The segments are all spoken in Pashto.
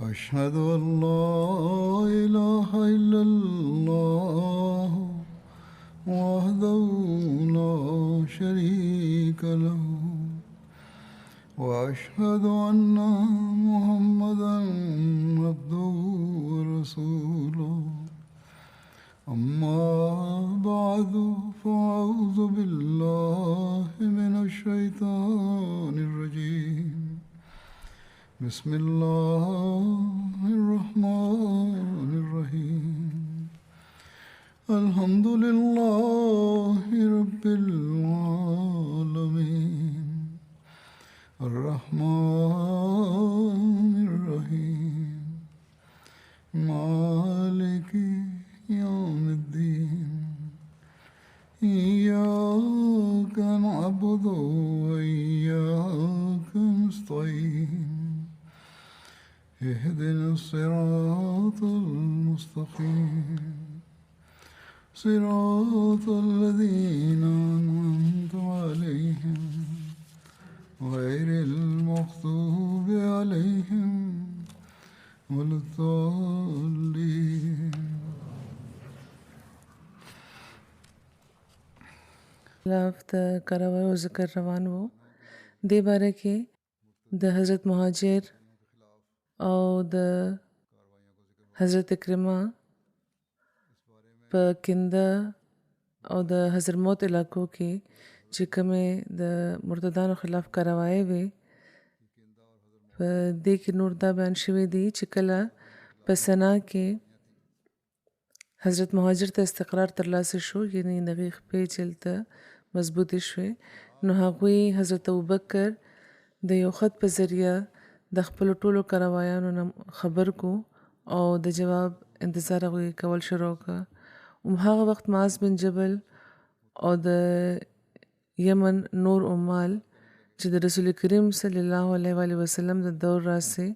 أشهد أن لا إله إلا الله وحده لا شريك له وأشهد أن محمدا عبده ورسوله أما بعد فأعوذ بالله من الشيطان الرجيم بسم الله الرحمن الرحيم الحمد لله رب العالمين الرحمن الرحيم مالك يوم الدين إياك نعبد وإياك نستعين اهدنا الصراط المستقيم صراط الذين أنعمت عليهم غير المغضوب عليهم ولا الضالين. خلاف د کراویو ذکر روان وو دې باره کې د حضرت مهاجر او د حضرت اکرمه په کنده او د حضرموت علاقو کې چې کومې د مرتدانو خلاف کاروایي وي په دې کې نور دا بیان شوی دی چې کله په سنا کې حضرت مهاجر ته استقرار ترلاسه شو یعنی دغې خپې چې هلته مضبوطې شوې نو هغوی حضرت ابوبکر د یو خط په ذریعه د خپلو ټولو کاروایانو نه خبر کو او د جواب انتظار هغوی کول شروع کړه هغه وخت معاذ بن جبل او د یمن نور عمال چې د رسول کریم صلی الله علیه و وسلم د دور راسه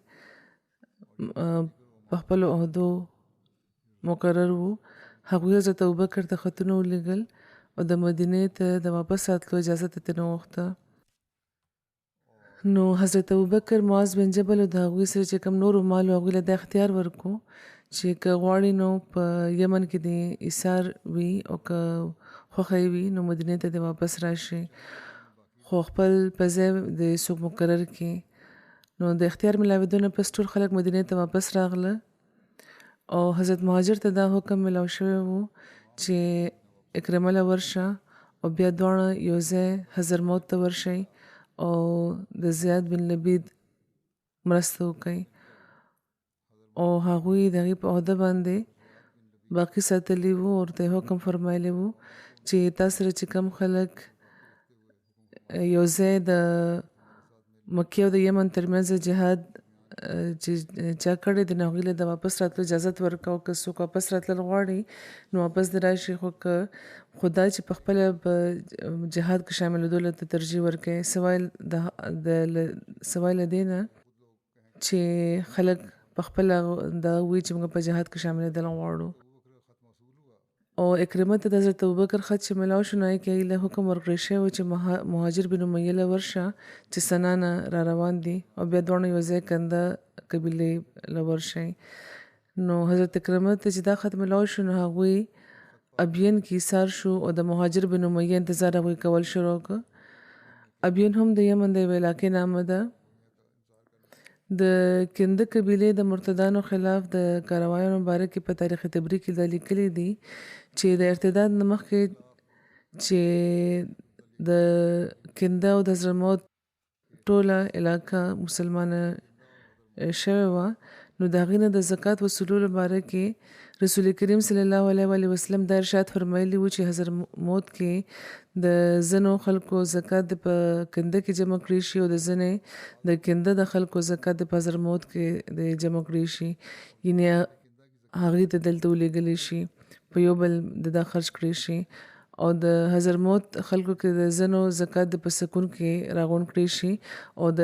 په خپلو عهدو مقرر وو هغوی حضرت ابوبکر ته خطونه ولیږل او د مدینې ته د واپس راتلو اجازه ترې نه وغوښته نو حضرت ابوبکر معاذ بن جبل او د هغوی سره چې کوم نور عمال وو هغوی له دا اختیار ورکړو چې که غواړي نو په یمن کې د ایثار وي او که خوښه یې وي نو مدینې ته د واپس راشي خو خپل په ځای د څوک مقرر کړي نو د اختیار ملاوېدو نه پس ټول خلک مدینې ته واپس راغله او حضرت مهاجر ته دا حکم ملاو شوی و چې اکرمه له ورشه او بیا دواړه یو ځای حضرموت ته ورشئ او د زیاد بن لبید مرسته وکړئ او هغوی د هغې په عهده باندې باقي ساتلي وو او ورته حکم فرمایلی وو چې تا سره چې کوم خلک یو ځای د مکې او د یمن ترمنځ جهاد چې چا کړی دی نو هغوی له د واپس راتلو اجازت ورکړه او که څوک واپس راتلل غواړي نو واپس دې راشي خو که خدا چې په خپله په جهاد کې شاملېدو ته ترجیح ورکوي سوای له دې نه چې خلک په خپله دا وایي چې موږ په جهاد کې شاملېدل غواړو او اکرمه ته د حضرت ابوبکر خط چې ملاو شو نو هغې کې هغې له حکم ورکړی شوی و چې مهاجر بن امیه له ورشه چې سنا نه را روان دي او بیا دواړه یو ځای کنده قبیلې له ورشئ نو حضرت اکرمه ته چې دا خط ملاو شو نو هغوی ابین کې ایثار شو او د مهاجر بن امیه انتظار هغوی کول شروع کړه ابین هم د یمن د یوې علاقې نامه ده د کنده قبیلې د مرتدانو خلاف د کاروایانو باره کې په تاریخ تبری کې دا لیکلي دي چې د ارتداد نه مخکې چې د کنده او د حضرموت ټوله علاقه مسلمانه شوې وه نو د هغې نه د زکات وصولولو باره کې رسول کریم صلی الله علیه و وسلم دا ارشاد فرمایلی و چې حضرموت کې د ځینو خلکو زکات د په کنده کې جمع کړی شي او د ځینې د کنده د خلکو زکات د په حضرموت کې د جمع کړی شي یعنې هغې ته دلته ولېږلی شي په یو بل د دا خرج کړی شي او د حضرموت خلکو کې د ځینو زکات د په سکون کې راغونډ کړی شي او د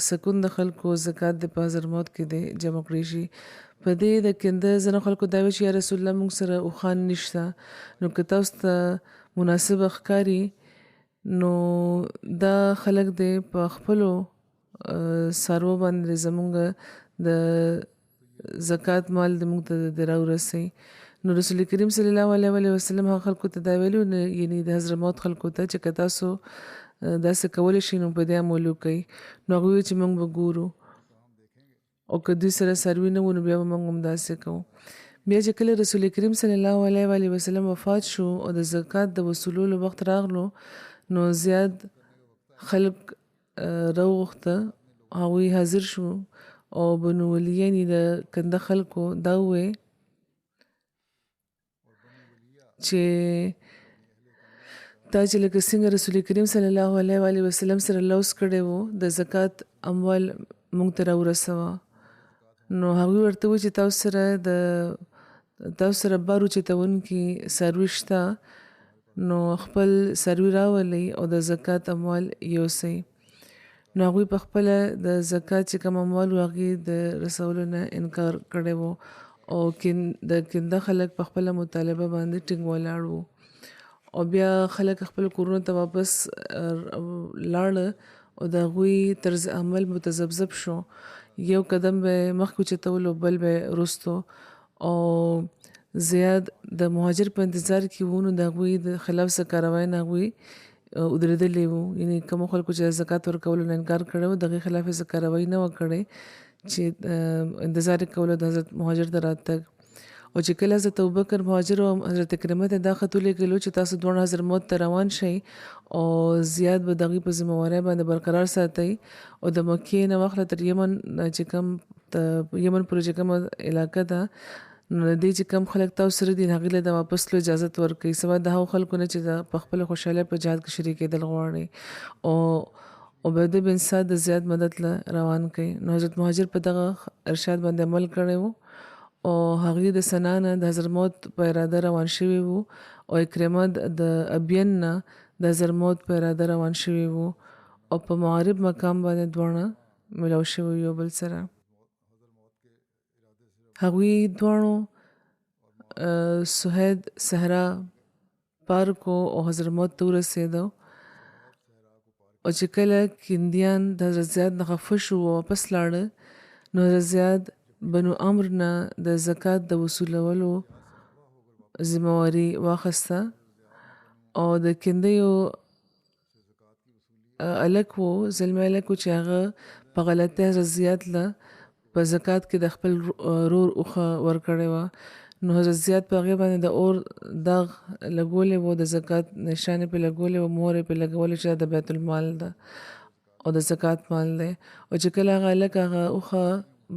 سکون د خلکو زکات د په حضرموت کې د جمع کړی شي په دې د کنده ځینو خلکو دا وایي چې یا رسول الله موږ سره اوښان نشته نو که تاسو ته مناسبه ښکاري نو دا خلک دی په خپلو څاروو باندې زموږ د زکات مال د موږ ته د راورسي. نو رسول کریم صلی الله علیه وسلم هغه خلکو ته دا ویلو نه، یعنی د حضرت موت خلکو ته چې که تاسو داسې کولی شي نو په دې عمل وکړئ. نو هغوی وویل چې موږ به ګورو او که دوی سره څاروي نه وو نو بیا به موږ هم داسې کوو. بیا چې کله رسول کریم صلی الله علیه وسلم وفات شو او د زکات د وصولولو وخت راغلو نو زیاد خلک راوغوښته، هغوی حاضر شو او بنو ولی یعنې د کنده خلکو دا وویل چې تا چې لکه څنګه رسول کریم صلی الله علیه وسلم سره لوز کړی وو د زکات اموال موږ ته راورسوه. نو هغوی ورته وویل چې تاسو سره بار اوچتونکي څاروي شته نو خپل څاروي راولئ او د زکات اموال یوسئ. نو هغوی په خپله د زکات چې کوم اموال وو هغې د رسولو نه انکار کړی وو او د کنده خلک په خپله مطالبه باندې ټینګ ولاړ وو. او بیا خلک خپل کورونو ته واپس لاړه او د هغوی طرز عمل متذبذب شو، یو قدم به مخکې اوچتولو بل به وروستو، او زیاد د مهاجر په انتظار کې وو. نو د هغوی د خلاف څه کاروای نه هغوی ودرېدلي وو، یعنې کومو خلکو چې زکات ورکولو نه انکار کړی وو د هغې خلاف یې څه کاروایي نه وه کړې چې انتظار یې کولو د حضرت مهاجر د راتګ. او چې کله حضرت ابوبکر مهاجر او حضرت کرمه ته دا خط ولیږلو چې تاسو دواړه حضرت موت ته روان شئ او زیاد به د هغوی په ذمهوارۍ باندې برقرار ساتئ او د مکې نه واخله تر یمن چې کوم یمن پورې چې کومه علاقه ده نو د دې چې کوم خلک تاسو سره دي هغوی له د واپس تلو اجازت ورکوي سوا د هغو خلکو نه چې په خپله خوشحالۍ په جهاد کې شریکېدل غواړي. او عبیده بن سعد د زیاد مدد له روان کوي. نو حضرت مهاجر په دغه ارشاد باندې عمل کړی وو او هغوی د سنا نه د حضرت موت په اراده روان شوي وو او اکرمه د ابین نه د حضرت موت په اراده روان شوي وو او په معارب مقام باندې دواړه ملاو شوي یو بل سره. هغوی دواړو سهید صحرا پار کو او حضرت موت ته ورسېدو او چې کله کیندیان د حضرت زیاد نه خفه شو او واپس لاړه نو حضرت زیاد بنو عمر نه د زکات د وصولولو ذمهواري واخیسته او د کندیو الک وو زلمی الک وو چې هغه په غلطۍ حضرت زیاد له په زکات کې د خپل رور اوښه ورکړې وه. نو حضرت زیاد په هغې باندې د اور داغ لګولی وو، د زکات نشان یې پرې لګولی وو، مهر یې پرې لګولی چې دا د بیت المال ده او د زکات مال دی. او چې کله هغه هلک هغه اوښه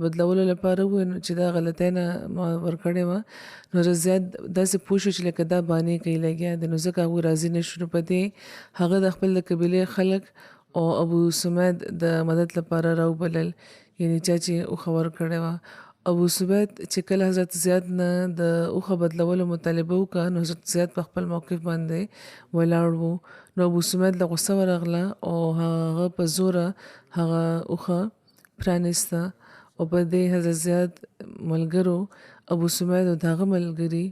بدلولو لپاره وویل چې دا غلطۍ نه ما ورکړې وه نو حضرت زیاد داسې پوه شو چې لکه دا بانې کوي لګیا دی، نو ځکه هغوی راضي نه شو. نو په دې هغه د خپل د قبیلې خلک او ابو سمید د مدد لپاره راوبلل، یعنې چا چې اوښه ورکړې وه. ابو سمید چې کله حضرت زیاد نه د اوښه بدلولو مطالبه وکړه نو حضرت زیاد په خپل موقف باندې ولاړ وو. نو ابو سمید له غوسه ورغله او هغه په زوره هغه اوښه پرانیسته او په دې حضرت زیاد ملګرو ابو سمید او د هغه ملګري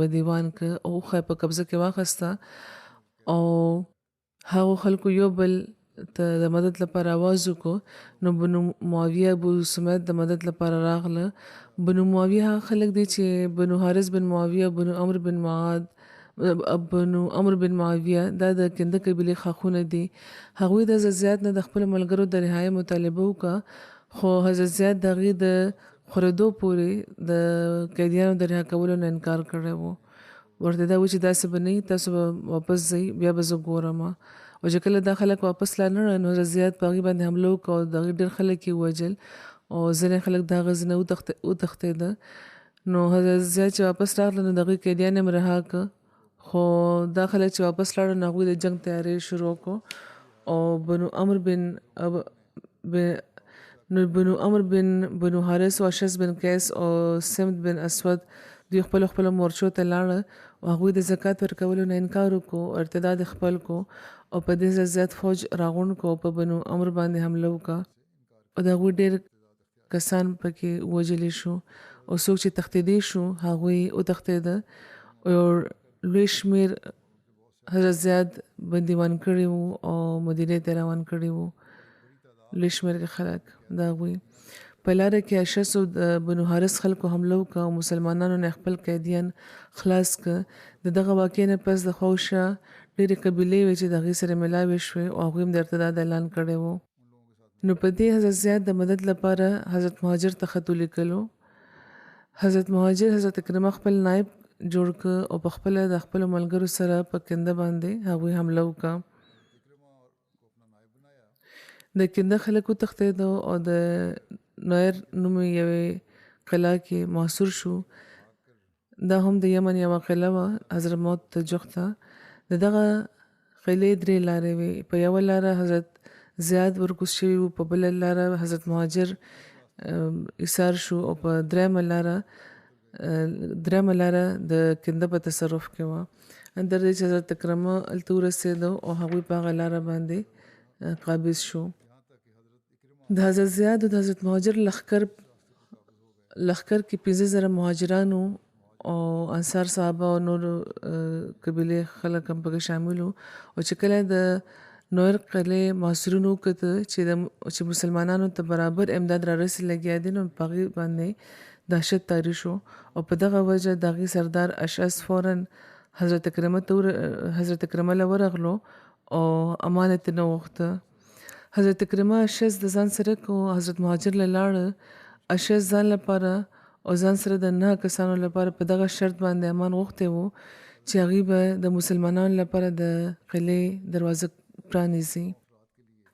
بدیوان که او اوښه په قبضه کې واخیسته او هغو خلکو یو بل ته د مدد لپاره آواز وکړو. نو بنو معاویه ابو سمید د مدد لپاره راغله. بنو معاویه هغه خلک دي چې بنو حارث بن معاویه، بنو عمرو بن معاذ، بنو عمرو بن معاویه دا د کنده قبیلې خاخونه دي. هغوی د حضرت زیاد نه د خپلو ملګرو د رهایۍ مطالبه وکړه خو حضرت زیاد د هغې د خورېدو پورې د قیدیانو د رها کولو نه انکار کړی وو. ورته دا و چې داسې به نه وي، تاسو به واپس ځئ بیا به زه ګورم. او چې کله دا خلک واپس لا نه نو حضرت زیاد په هغې باندې حمله وکړه او د هغې ډېر خلک یې ووژل او ځینې خلک د هغه ځای نه وتښتېده. نو حضرت زیاد چې واپس راغله نو د هغوی قیدیان یې هم رها کړه خو دا خلک چې واپس لاړل نو هغوی د جنګ تیاری شروع کړو او بنو عمرو بن بنو حارث او اشعث بن قیس او سمت بن اسود دوی خپلو مورچو ته لاړه او هغوی د زکات ورکولو نه انکار وکړو، ارتداد خپل کو او په دې زیات فوج راغونډ کو په بنو عمرو باندې حمله وکړه او د هغوی ډېر کسان پکې وژلی شو او څوک چې تښتېدی شو هغوی وتښتېده او لوی شمېر حضرت زیاد بندیوان کړي وو او مدینې ته روان کړي وو. لوی شمېر کې خلک د هغوی په لاره کې اشسو د بنو حارث خلکو حمله وکړه او مسلمانانو نه خپل قیدیان خلاص کړ. د دغه واقعې نه پس د خوشه ډېرې قبیلې وې چې د هغې سره ملاوې شوې او هغوی هم د ارتداد اعلان کړی و. نو په دې حضرت زیاد د مدد لپاره حضرت مهاجر ته خط ولیکلو. حضرت مهاجر حضرت اکرمه خپل نائب جوړ کړ او په خپله د خپلو ملګرو سره په کنده باندې هغوی حمله وکړه. د کنده خلک وتښتېدو او د نویر نومې یوې قلعه کې محصور شو. دا هم د یمن یوه قلعه وه حضرت موت ته جوخته. د دغه قلعې 3 لارې وې. په یوه لاره حضرت زیاد ورکوز شوي وو، په بله لاره حضرت مهاجر ایثار شو او په درېیمه لاره د کنده په تصرف کې وه. اندر دې چې حضرت اکرمه هلته ورسېدو او هغوی په هغه لاره باندې قابض شو. د حضرت زیاد او د حضرت مهاجر لښکر کې 15,000 مهاجرانو او انصار صحابه او نور قبیلې خلک هم پکې شامل وو. او چې کله د نویر قلعې محصورینو وکته چې مسلمانانو ته برابر امداد را رسې لګیا دي، نو په هغې باندې دهشت طاری شو او په دغه وجه د هغې سردار اشعث فوراً حضرت اکرمه له ورغلو او امان یې ترې نه غوښته. حضرت اکرمه اشعث د ځان سره کو، حضرت مهاجر له لاړه. اشعث ځان لپاره او ځان سره د 9 کسانو لپاره په دغه شرط باندې امان غوښتی وو چې هغوی به د مسلمانانو لپاره د قلعې دروازه پرانیزي.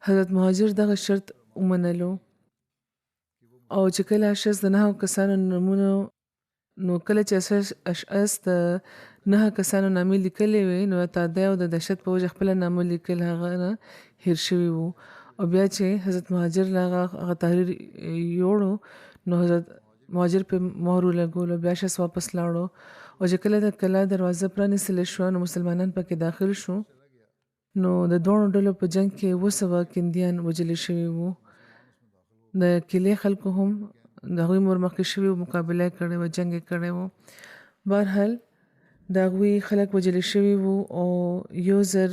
حضرت مهاجر دغه شرط ومنلو او چې کله اشعث د 9 کسانو نومونه، نو کله چې اشعث د 9 کسانو نامې لیکلې وې، نو تادیه او د دهشت په وجه خپله نامه لیکل هغه نه هیر شوي وو. او بیا چې حضرت مهاجر له هغه تحریر یوړو، نو حضرت مهاجر په مهر ولګولو. بیا اشعث واپس لاړو او چې کله د قلعه دروازه پرانیستلی شوه، نو مسلمانان پکې داخل شو. نو د دواړو ډلو په جنګ کې 200 کندیان وژلي شوي وو. د قلعې خلکو هم د هغوی مخکې شوي وو، مقابله یې کړې وه، جنګ یې کړی وو. بهرحال د هغوی خلک وژلي شوي وو او 1000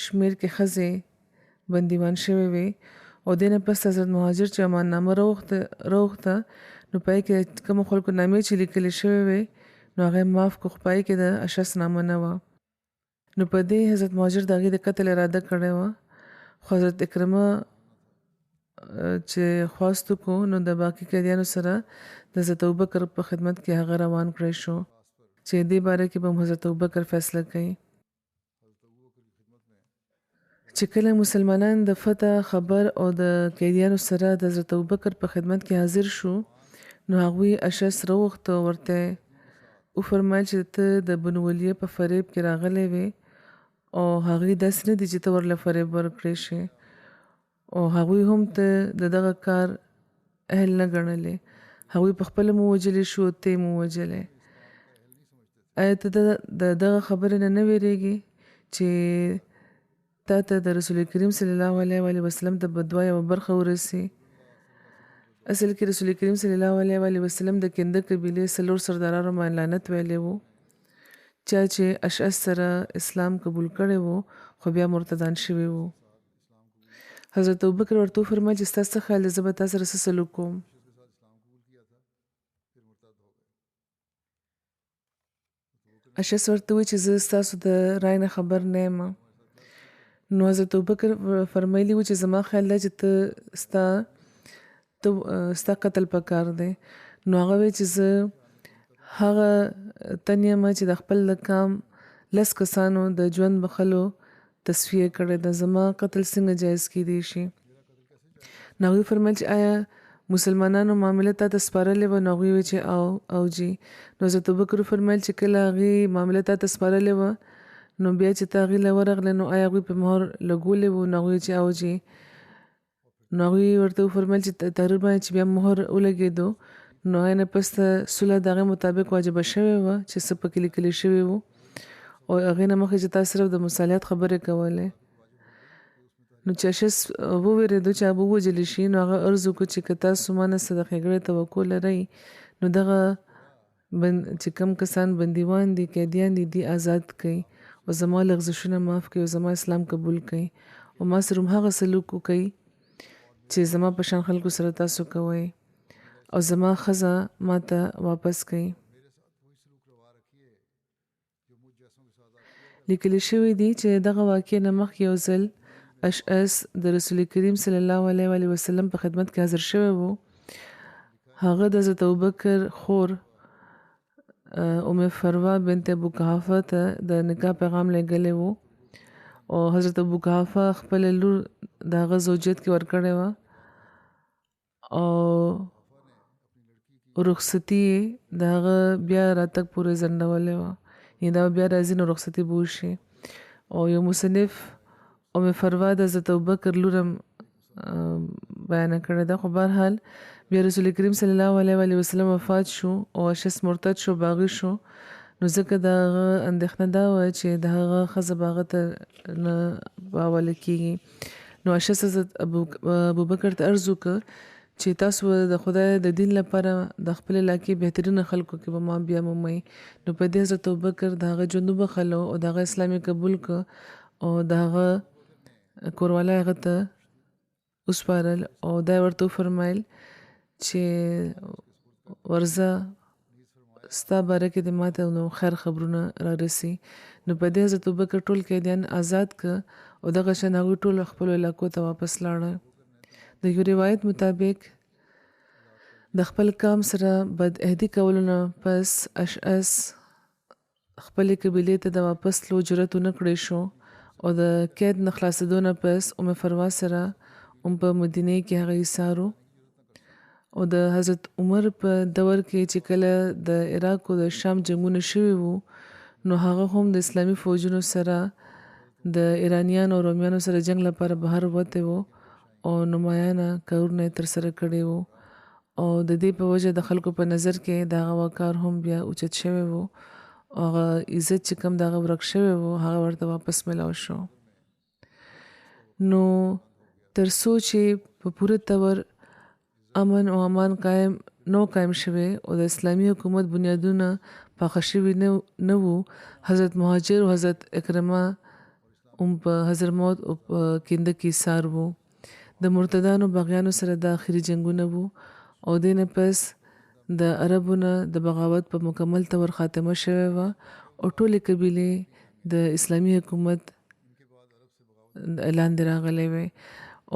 شمېر کې ښځې بندیوان شوې وې. او دې نه پس حضرت مهاجر چې اماننامه راوغوښته، نو په هغې کې کومو خلکو نامې چې لیکلې شوې وې، نو هغه یې معاف کړو، خو په هغې کې د اشعث نامه نه وه. نو په دې حضرت مهاجر د هغې د قتل اراده کړې وه. خو حضرت اکرمه چې خواست وکړو، نو د باقي قیدیانو سره د حضرت ابوبکر په خدمت کې هغه روان کړی شو چې دې باره کې به هم حضرت ابوبکر فیصله کوي. چې کله مسلمانان د فتح خبر او د قیدیانو سره د حضرت ابوبکر په خدمت کې حاضر شو، نو هغوی اشعث راوغوښته او ورته وفرمایل چې ته د بنو ولیه په فریب کې راغلی وې او هغوی داسې نه دي چې ته ورله فریب ورکړی شي، او هغوی هم ته د دغه کار اهل نه ګڼلې. هغوی په خپله مو وژلي شو، ته یې مو وژلی. آیا ته د دغه خبرې نه ویرېږي چې تا ته د رسول کریم صلی الله علیه وسلم د بدوا یوه برخه ورسي؟ اصل کې رسول کریم صلی الله علیه وسلم د کنده قبیلې 4 سردارانو باندې لعنت ویلی وو، چا چې اشعث سره اسلام قبول کړی وو خو بیا مرتدان شوي وو. حضرت ابوبکر ورته وفرمایل چې ستا څه خیال دی، زه به تا سره څه سلوک کوم؟ اشعث ورته ووایي چې زه ستاسو د رای نه خبر نه یم. نو حضرت ابوبکر فرمایلی وو چې زما خیال دی چې ستا قتل پکار دی. نو هغه وی چې زه هغه تن یم چې د خپل د کام 10 کسانو د ژوند بخلو تصفیه کړی ده، زما قتل څنګه جایز کیدی شي؟ نو هغوی فرمایل چې آیا مسلمانانو معامله تا ته سپارلې وه؟ نو هغوی وی چې او جی. نو حضرت ابوبکر فرمایل چې کله هغې معامله تا ته سپارلې وه، نو بیا چې ته هغې له ورغلې، نو آیا هغوی په مهر لګولې وو؟ نو هغوی چې او جی. نو هغوی ورته وفرمایل چې تحریر باندې چې بیا مهر ولګېدو، نو هغې نه پس ته صلح د هغې مطابق واجبه شوې وه چې څه پکې لیکلي شوي وو، او هغې نه مخکې چې تا صرف د مصالحت خبرې کولې. نو چې اشعث وویرېدو چې هغه به ووژلی شي، نو هغه عرض وکړو چې که تاسو ما نه څه د ښېګړې توقع لرئ، نو دغه چې کوم کسان بندیوان دي، قیدیان دي، دي آزاد کړئ او زما لغزشونه معاف کړئ او زما اسلام قبول کړئ او ما سره هم هغه سلوک وکړئ چې زما په شان خلکو سره تاسو کوئ او زما ښځه ما ته واپس کړئ. لیکل شوي دي چې دغه واقعې نه مخکې یو ځل اشعث د رسول کریم صلی الله علیه وسلم په خدمت کې حاضر شوی وو. هغه د حضرت ابوبکر خور ام فروه بنت ابو قحافه ته د نکاح پیغام لېږلی وو او حضرت ابو قحافه خپل لور د هغه زوجیت کې ورکړې وه او رخصتي د هغه بیا راتګ پورې ځنډولې وه، یعنې دا بیا راځي نو رخصتي به وشي. او یو مصنف ام فروه د حضرت ابوبکر لور هم بیانه کړې ده. خو بهرحال بیا رسول کریم صلی الله علیه وسلم وفات شو او اشعث مرتد شو، باغی شو. نو ځکه د هغه اندېښنه دا وه چې د هغه ښځه به هغه ته نه حواله کېږي. نو اشعث حضرت ابوبکر ته عرض وکړه چې تاسو د خدای د دین لپاره د خپل علاقې بهترینه خلکو کې به ما بیا مومئ. نو په دې حضرت ابوبکر د هغه ژوند وبخلو او د هغه اسلام یې قبول کړ او د هغه کوروالی هغه ته وسپارل او دا یې ورته وفرمایل چې ورځه ستا باره کې د ماته نو خیر خبرونه را رسي. نو په دې حضرت ابوبکر ټول قیدیان آزاد کړه او دغه شان هغوی ټول خپلو علاقو ته واپس لاړه. د یو روایت مطابق د خپل قوم سره بد عهدي کولو نه پس اشعث خپلې قبیلې ته د واپس تلو جرأت ونه کړی شو او د قید نه خلاصېدو نه پس ام فروه سره هم په مدینې کې هغه ایسارو. او د حضرت عمر په دور کې چې کله د عراق او د شام جنګونه شوي وو نو هغه هم د اسلامي فوجونو سره د ایرانیانو او رومیانو سره جنگ لپاره بهر وته وو او نمایانه کارونه ترسره کړي وو او د دې په وجه د خلکو په نظر کې د هغه کار هم بیا اوچت شوی وو او هغه عزت چې کوم د هغه ورک شوی وو هغه ورته واپس ملاو شو. نو تر څو چې په پوره تور امن او امان قایم شوی او د اسلامي حکومت بنیادونه پاخه شوي نه وو، حضرت مهاجر او حضرت اکرمه هم په حضرموت او په کینده کې ایسار وو. د مرتدانو باغیانو سره د آخري جنګونه وو او دې نه پس د عربو نه د بغاوت په مکمل طور خاتمه شوې وه او ټولې قبیلې د اسلامي حکومت اعلان دی راغلی وی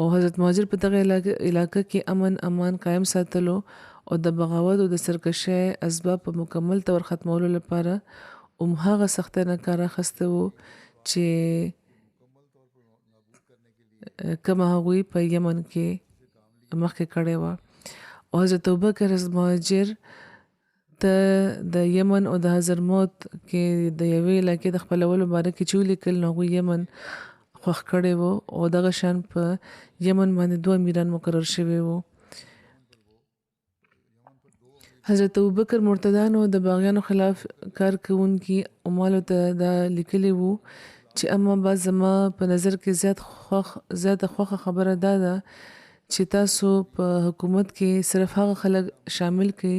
او حضرت مهاجر په دغه علاقه کې امن امان قایم ساتلو او د بغاوت او د سرکشۍ اسباب په مکمل طور ختمولو لپاره هم هغه سختۍ نه کار اخیسته وو چې کومه هغوی په یمن کې مخکې کړې وه. او حضرت ابوبکر حضرت مهاجر ته د یمن او د حضرموت کې د یوې علاقې د خپلولو باره کې چې ولیکل نو هغوی یمن خوښ کړی وو او دغه شان په یمن باندې 2 امیران مقرر شوي وو. حضرت ابوبکر مرتدانو د باغیانو خلاف کار کوونکي عمالو ته دا لیکلي وو چې اما بعد زما په نظر کې زیاته خوښه خبره دا ده چې تاسو په حکومت کې صرف هغه خلک شامل کړئ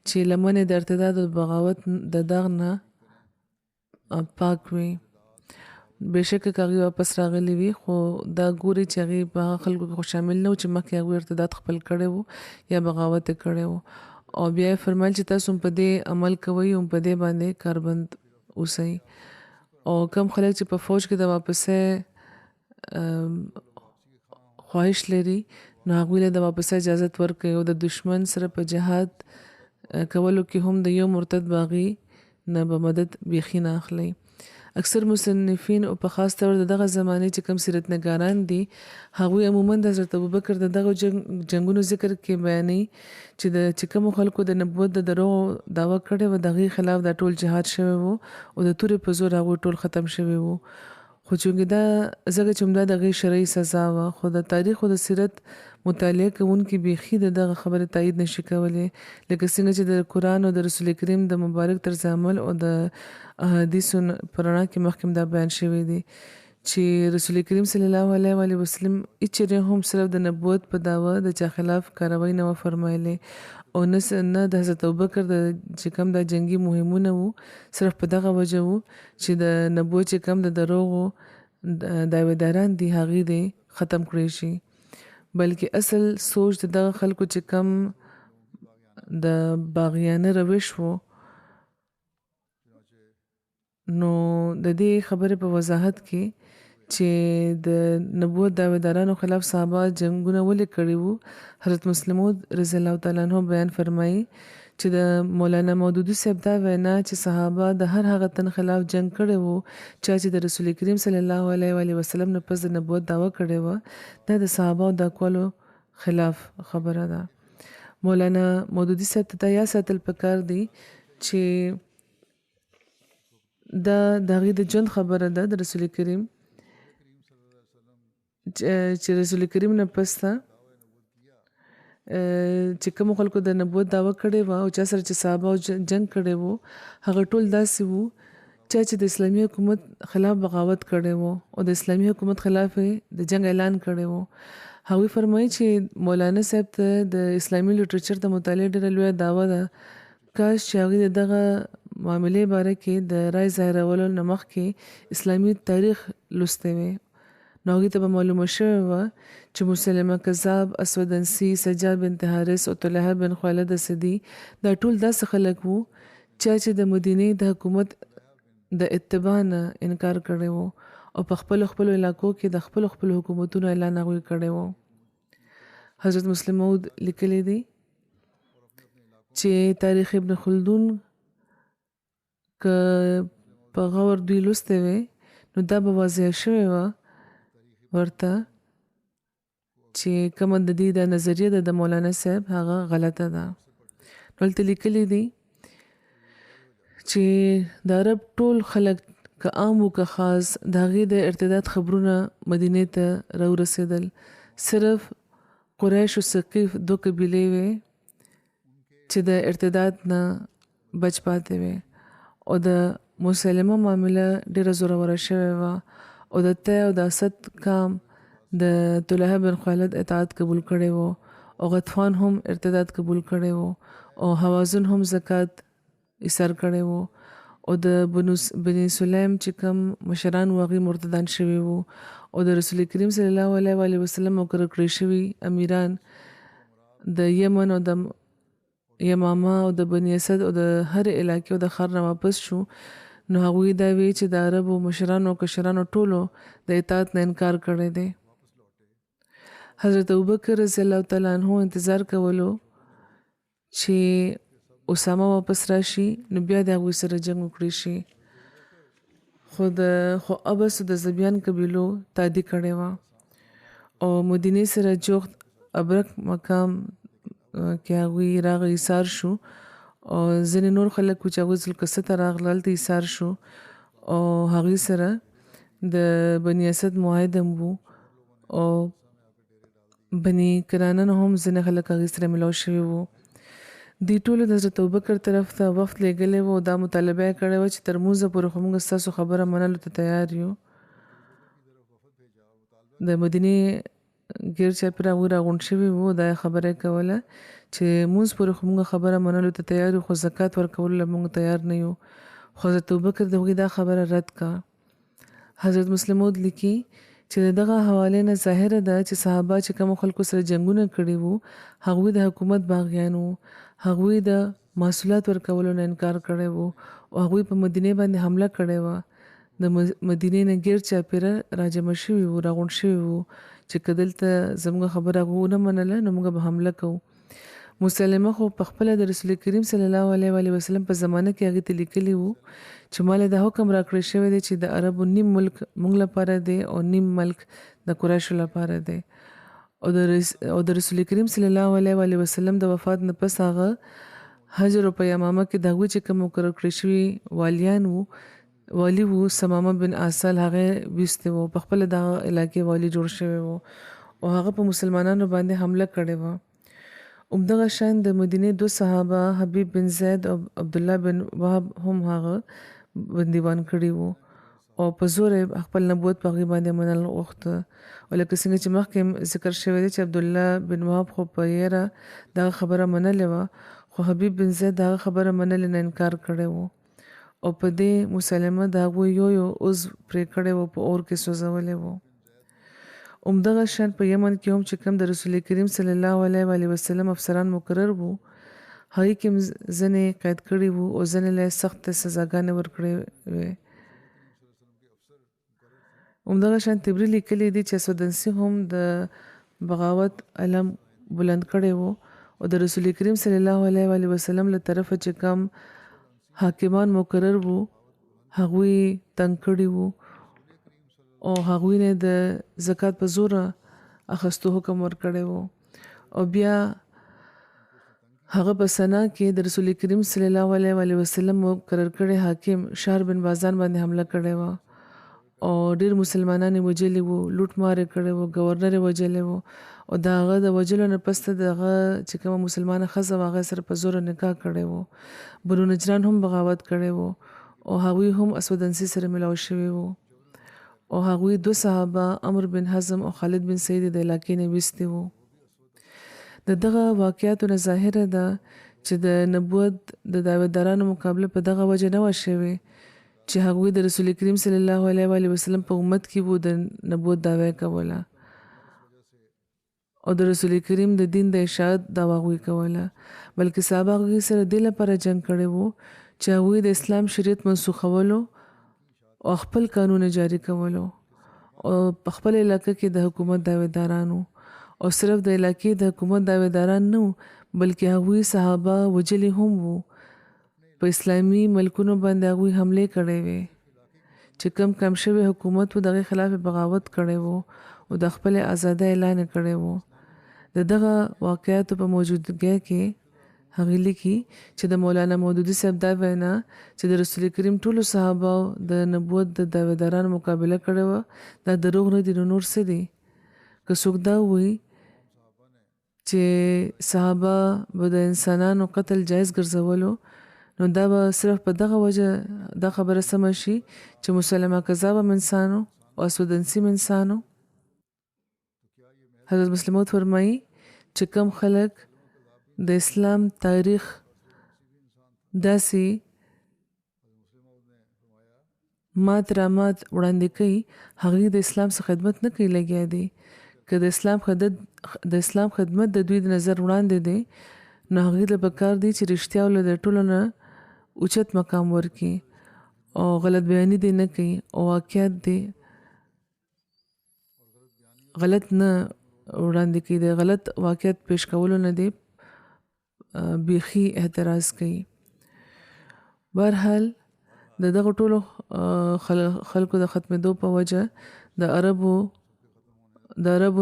چې لمنې د ارتداد او بغاوت د داغ نه پاک وي. بېشکه که هغوی واپس راغلي وي خو دا ګوري چې هغوی په هغه خلکو کې خو شامل نه وو چې مخکې هغوی ارتداد خپل کړی وو یا بغاوت یې کړی وو. او بیا یې فرمایل چې تاسو هم په دې عمل کوئ هم په دې باندې کاربند اوسئ. او کم خلک چې په فوج کې د واپسۍ خواهش لري نو هغوی له د واپسۍ اجازت ورکوي او د دشمن سره په جهاد کولو کې هم د یو مرتد باغي نه به مدد بیخي نه اخلي. اکثر مصنفین او په خاص طور دغه زمانې چې کوم سیرت نګاران دي هغوی عموما د حضرت ابوبکر د دغه جنګونو ذکر کې بیانوي چې کوم خلکو د نبوت د دروغو دعوه کړې وه د هغې خلاف دا ټول جهاد شوی وو او د تورې په زور هغوی ټول ختم شوي وو. خو چونکې دا ځکه چې همدا د هغې شرعي سزا وه خو د تاریخ او د سیرت مطالعه کوونکي بیخي د دغه خبرې تایید نشي کولی لکه څنګه چې د قرآن او د رسول کریم د مبارک طرز عمل او د احادیثو په رڼا کې مخکې دا بیان شوی دی چې رسول کریم صلی الله علیه وسلم هیڅ چیرې هم صرف د نبوت په دعوه د چا خلاف کاروی نه وه فرمایلی او نه د حضرت ابوبکر د چې کوم دا جنګي مهمونه وو صرف په دغه وجه وو چې د نبوت چې کوم د دروغو دعویداران دي هغې دې ختم کړی شي. بلکې اصل سوچ د دغه خلکو چې کم د باغیانه روش وو نو د دې خبرې په وضاحت کې چې د نبوت دعویدارانو خلاف صحابه جنگونه ولې کړي وو حضرت مسلم موعود رضی الله تعالی عنہ بیان فرمایي چې د مولانا مودودي صاحب دا وینا چې صحابه د هر هغه تن خلاف جنگ کړي وو چې د رسول کریم صلی الله علیه و علیه وسلم نه پس د نبوت دعوه کړي وو دا د صحابه د اقوالو خلاف خبره ده مولانا مودودي صاحب ته یا ساتل پکار دي چې دا دغه د جن خبره ده د رسول کریم چې رسول کریم نه پسته چې کوم خلکو د نبوت دعوه کړې و او چا سره چې صحابه جنگ کړي وو هغه ټول داسې وو چې د اسلامي حکومت خلاف بغاوت کړي وو او د اسلامي حکومت خلاف د جنگ اعلان کړي وو هغوی فرمایي چې مولانا صاحب ته د اسلامي لټریچر د مطالعې ډېره لویه دعوه ده کاش چې هغوی د دغه معاملې باره کې د رای ظاهرولو نه مخکې اسلامي تاریخ لوستی وی نو هغوی ته به معلومه شوې وه چې مسلمه کذاب اسود انسی سجاد بنت حارث او طلحه بن خویلد اسدي دا ټول داسې خلک وو چې د مدینې د حکومت د اتباع نه انکار کړی وو او په خپلو علاقو کې د خپلو حکومتونو اعلان هغوی کړی وو حضرت مسلم موعود لیکلی دی چې تاریخ ابن خلدون که په غور دوی لوستی وی نو دا به واضح شوې وه ورته چې کومه د دې د نظریه د مولانا صاحب هغه غلطه ده نو هلته لیکلی دی چې د عرب ټول خلک که عام و که خاص د هغې د ارتداد خبرونه مدینې ته راورسېدل صرف قریش او ثقیف دو قبیلې وې چې د ارتداد نه بچ پاتې وې او د مسلمه معامله ډېره زوروره شوې وه او د تی او د اسد کام د طلحه بن خویلد اطاعت قبول کړی وو او غطفان هم ارتداد قبول کړی وو او حوازن هم زکات ایثار کړی وو او د بني سلیم چې کوم مشران و هغوی مرتدان شوي وو او د رسول کریم صلی الله علیه وسلم مقرر کړي شوي امیران د یمن او د یمامه او د بني اسد او د هر علاقې او د ښار نه واپس شو نو هغوی دا وی چې د عربو مشرانو او کشرانو ټولو د اطاعت نه انکار کړی دی حضرت ابوبکر رضی الله تعالی عنہ انتظار کولو چې اسامه واپس راشي نو بیا د هغوی سره جنګ وکړي شي خو ابس د زبیان قبیلو تادي کړې وه او مدینې سره جوخت ابرک مقام کې هغوی راغی ایثار شو او ځینې نور خلک چې هغوی ذوالقصه ته راغلل هلته ایثار شو او هغوی سره د بني اسد معاهده وو او بني کنانه نه هم ځینې خلک هغوی سره ملاو شوي وو دې ټولو د حضرت ابوبکر طرف ته وفد لېږلی و او دا مطالبه یې کړې وه چې تر موزه پورې خو موږ ستاسو خبره منلو ته تیار یو د مدینې ګیر چاپېره هغوی راغونډ شوي وو دا یې خبره یې کوله چې موږ پورې خو موږ خبره منلو ته تیار یو خو زکات ورکولو له موږ تیار نه یو خو حضرت ابوبکر د هغوی دا خبره رد کا حضرت مسلم موعود لیکي چې دغه حوالې نه ظاهره ده چې صحابه چې کوم خلکو سره جنګونه کړي وو هغوی د حکومت باغیان وو هغوی د محصولات ورکولو نه انکار کړی وو او هغوی په مدینې باندې حمله کړې وه د مدینې نه ګیر چاپېره راجمع شوي وو راغونډ شوي وو چې که دلته زموږ خبره هغوی ونه منله نو موږ به حمله کوو مسلمه خو په خپله د رسول کریم صلی الله علیه وسلم په زمانه کې هغې ته لیکلي وو چې ماله دا حکم راکړی شوی دی چې د عربو نیم ملک موږ لپاره دی او نیم ملک د قریشو لپاره دی او د رسول کریم صلی الله علیه وسلم د وفات نه پس هغه حجر په یمامه کې د هغوی چې کوم مقرر کړي شوي والي وو سمامه بن عسل هغه ویستی وو په خپله دغه علاقې والي جوړ شوی وو او هغه په مسلمانانو باندې حمله کړې وه همدغه شان د مدینې دو صحابه حبیب بن زید او عبدالله بن وهب هم هغه بندیوان کړي وو او په زور خپل نبوت په هغوی باندې منل غوښته او لکه څنګه چې مخکې ذکر شوی دی چې عبدالله بن وهب خو په یره دغه خبره منلې وه خو حبیب بن زید دغه خبره منلې نه انکار کړی وو او په دې مسلمه د هغوی یو عضو پرې کړی وو په اور کې سوځولی وو همدغه شان په یمن کې هم چې کوم د رسول کریم صلی الله علیه وسلم افسران مقرر وو هغې کې ځینې قید کړي وو او ځینې له سخت سزاګانې ورکړې وې. همدغه شان طبري لیکلي دي چې اسودنسي هم د بغاوت علم بلند کړی وو او د رسول کریم صلی الله علیه وسلم له طرفه چې کوم حاکمان مقرر وو هغوی تنګ کړي وو او هغوی نه د زکات په زور اخستو حکم ورکړی وو. او بیا هغه په سنا کې د رسول کریم صلی الله علیه وسلم مقرر کړی حاکم شهر بن بازان باندې حمله کړې وه او ډېر مسلمانان یې وژلي وو، لوټ مار یې کړی وو، ګورنر یې وژلی وو او د هغه د وژلو نه پس د هغه چې کومه مسلمانه ښځه وه هغه سره په زوره نکاح کړی وو. بنو نجران هم بغاوت کړی وو او هغوی هم اسودنسي سره ملاو شوي وو او هغوی 2 صحابه عمر بن حزم او خالد بن سعید د علاقې نه ویستي وو. د دغه واقعاتو نه ظاهره ده چې د نبوت د دعویدارانو مقابله په دغه وجه نه وه شوې چې هغوی د رسول کریم صلی الله علیه وسلم په امت کې وو د نبوت دعوی کوله او د رسول کریم د دین د اشاعت دعوا هغوی کوله، بلکې صحابه هغوی سره دې لپاره جنګ کړی وو چې هغوی د اسلام شریعت منسوخولو او خپل قانون جاری کولو او په خپل علاقه کې د حکومت دعویدارانو او صرف د علاقې د حکومت دعویداران نه بلکې هغوی صحابه وجلي هم وو. په اسلامي ملکونو باندې هغوی حملې کړې وې چې کم شوی حکومت و دغه خلاف بغاوت کړی وو او د خپل آزادۍ اعلان کړی وو. د دغه واقعاتو په موجودګۍ کې هغه لیکي چې د مولانا مودودي صاحب دا وینا چې د رسول کریم ټولو صحابه د نبوت د دعویدارانو مقابله کړې وه دا دروغ نه دي. نو نور څه دي؟ که څوک دا وایي چې صحابه به د انسانانو قتل جایز ګرځولو نو دا به صرف په دغه وجه دا خبره سمه شي چې مسلمه کذاب انسانو او اسودنسي انسانو. حضرت مسلم موعود فرمایي چې کم خلک د اسلام تاریخ داسې مات رامات وړاندې کوي هغوی د اسلام څخه خدمت نه کوي لګیا دي. که د اسلام خدمت د دوی د نظر وړاندې دی نو هغوی له پکار دی چې رښتیا له د ټولو نه اوچت مقام ورکړي او غلط بیاني دی نه کوي او واقعیت دی غلط نه وړاندې کوي، د غلط واقعیت پیش کولو نه دی بیخي اعتراض کوي. بهرحال د دغه ټولو خلکو د ختمېدو په وجه د عربو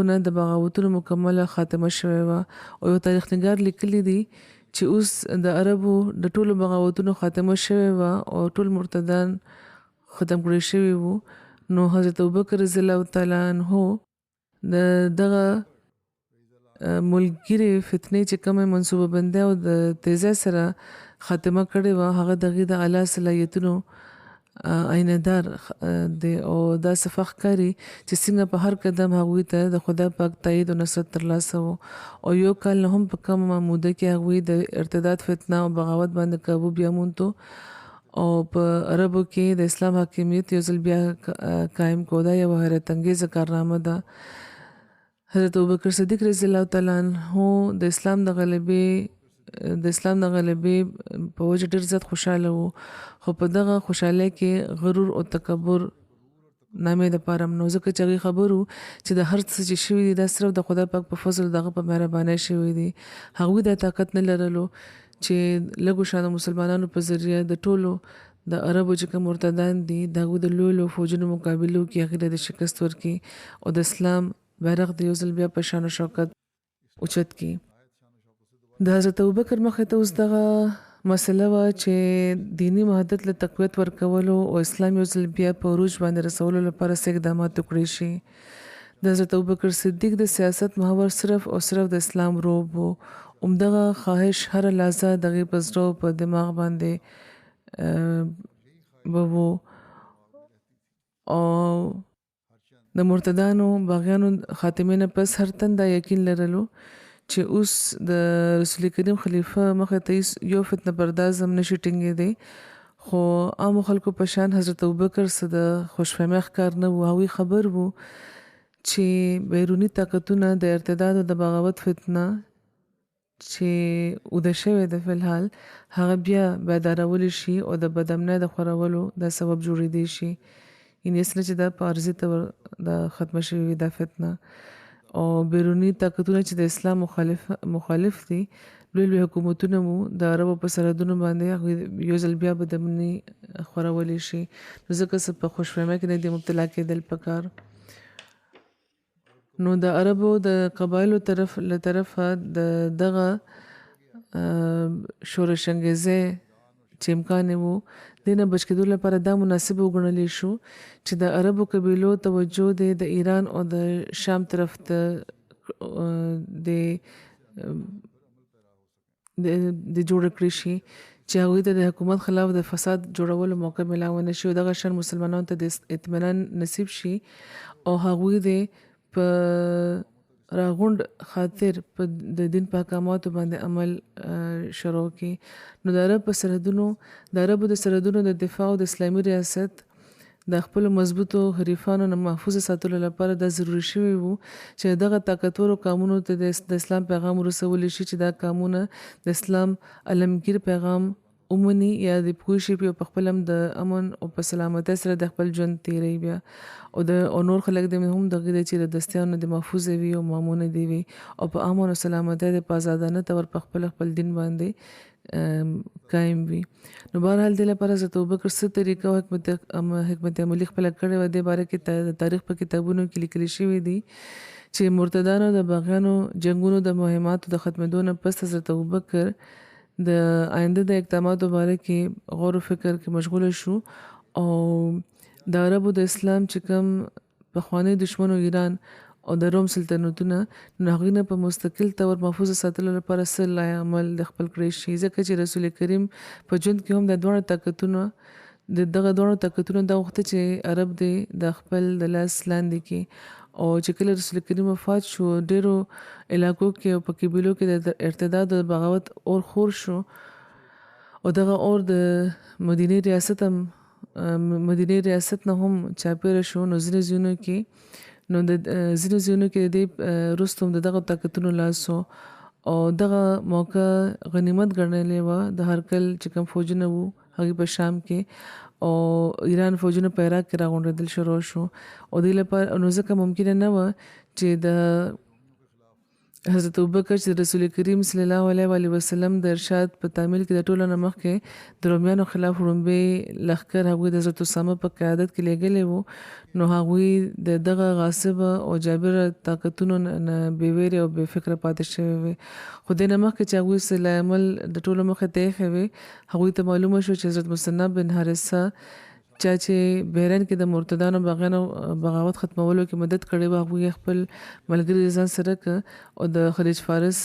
نه د بغاوتونو مکمله خاتمه شوې وه او یو تاریخ نګار لیکلی دی چې اوس د عربو د ټولو بغاوتونو خاتمه شوې وه او ټول مرتدان ختم کړي شوي وو. نو حضرت ابوبکر رضی الله تعالی عنه د دغه ملګري فتنې چې کومه منصوبه بندي او د تیزه سره خاتمه کړې وه هغه دغه د اعلی صلاحیتونو آینه‌دار دی او دا صفح کاری چې څنګه په هر قدم هغوی ته د خدا پاک تایید او نصرت ترلاسه وو او یو کال نه هم په کمه موده کې هغوی د ارتداد فتنه او بغاوت باندې قابو بیا موندو او په عربو کې د اسلام حاکمیت یو ځل بیا قائم کودا یو حیرت انګیزه کارنامه ده. حضرت ابوبکر صدیق رضی الله تعالی عنه د اسلام د غلبې په وجه ډېر زیات خوشاله وو خو په دغه خوشحالۍ کې غرور او تکبر نامې دپاره نو ځکه چې هغې خبرو چې د هر څه چې شوي دي دا صرف د خدای پاک په فضل دغه په مهربانۍ شوي دي. هغوی دا طاقت نه لرلو چې لږو شانو مسلمانانو په ذریعه د ټولو د عربو چې کوم مرتدان دي د هغوی د لویو فوجونو مقابلو کې هغې ته د شکست ورکړي او د اسلام بیرغ د یو ځل بیا په شان و شوکت اوچت کړي. د حضرت ابوبکر مخې ته اوس دغه مسله وه چې دینی وحدت له تقویت ورکولو او اسلام یو ځل بیا په عروج باندې رسولو لپاره څه اقدامات وکړای شي. د حضرت ابوبکر صدیق د سیاست محور صرف او صرف د اسلام روب و. همدغه خواهش هره لحظه دغې په زړه او په دماغ باندې به و او د مرتدانو باغیانو خاتمې نه پس هر تن دا یقین لرلو چې اوس د رسول کریم خلیفه مخې ته یو فتنه پرداز هم نشي ټینګېدی خو عامو خلکو په شان حضرت ابوبکر څه د خوشفهمۍ ښکار نه و. هغوی خبر وو چې بیرونی طاقتونه د ارتداد او د بغاوت فتنه چې اوده شوې ده فلحال هغه بیا بیدارولی شي او د بدامنۍ د خورولو د سبب جوړېدی شي. یعنې اصله چې دا په عارضي طور د ختمه شوې وي دا فتنه. او بیرونی طاقتونه چې د اسلام مخالف دي لوی لوی حکومتونه مو د عربو په سرحدونو باندې هغوی یو ځل بیا بدامني خورولی شي. نو ځکه څه په خوشفهمۍ کې نه دي مبتلا کېدل پکار. نو د عربو د قبایلو له طرفه د دغه شورش انګیزۍ چې امکان یې و دې نه بچ کېدو لپاره دا مناسب وګڼلی شو چې د عربو قبیلو توجه دی د ایران او د شام طرف ته د جوړه کړی شي چې هغوی ته د حکومت خلاف د فساد جوړولو موقع میلاو نه شي او دغه شان مسلمانانو ته د اطمینان نصیب شي او هغوی د په راغونډ خاطر په د دین په احکاماتو باندې عمل شروع کړي. نو د عرب په سرحدونو د عربو د سرحدونو د دفاع او د اسلامي ریاست د خپلو مضبوطو حریفانو نه محفوظ ساتلو لپاره دا ضروري شوی وو چې دغه طاقتورو قومونو ته د اسلام پیغام ورسولی شي چې دا قومونه د اسلام علمگیر پیغام اومني یا د پوه شي په خپل هم د امن او په سلامتۍ سره د خپل ژوند تیری بیا او نور خلک د هم دغه چې د دستیانو د محفوظ وي او مامونه دی وي او په امن او سلامتۍ د آزادانه تور په خپل دین باندې قائم وي. نو بهرحال د لپاره حضرت ابوبکر څه طریقه او حکمت عملي خپل کړې و د باره کې د تاریخ په کتابونو کې لیکل شوی دي چې مرتدانو د باغیانو جنگونو د مهماتو د ختمېدو نه پس حضرت ابوبکر د آینده د اقداماتو باره کې غور و فکر کې مشغول شو او د عربو د اسلام چې کوم پخوانی دشمنو ایران او د روم سلطنتونه نو هغوی نه په مستقل طور محفوظ ساتلو لپاره څه لای عمل د خپل کړی شي ځکه چې رسول کریم په ژوند کې هم د دغه دواړو طاقتونو دا وخت چې عرب دی د خپل د لاس لاندې کې او چې کله رسول کریم وفات شو ډیرو علاقو کې او په قبیلو کې د ارتداد او بغاوت اور خور شو او دغه اور د مدینه ریاست نه هم چاپیره شو. نو ځینې ځایونو کې د رستم دغه طاقتونو لاسو او دغه موقع غنیمت ګڼلې وه د هرکل چې کوم فوجونه وو هغې په شام کې او ایران فوجونه په عراق کې راغونډېدل شروع شو او دې لپاره نو ځکه ممکنه نه وه چې د حضرت ابوبکر چې رسول کریم صلی الله علیه وسلم د ارشاد په تعمیل کې د ټولو نه مخکې د رومیانو خلاف وړومبی لښکر هغوی د حضرت اسامه په قیادت کې لېږلی وو نو هغوی د دغه غاصب او جابر طاقتونو نه بې ویرې او بې فکره پاتې شوي وي. خو دې نه مخکې چې هغوی صلاح عمل د ټولو مخې ته ایښی وي هغوی ته معلومه شو چې حضرت مثنی بن حارثه چا چې بحرین کې د مرتدانو باغیانو بغاوت ختمولو کې مدد کړې وه هغوی خپل ملګري ځان سره کړه او د خلیج فارس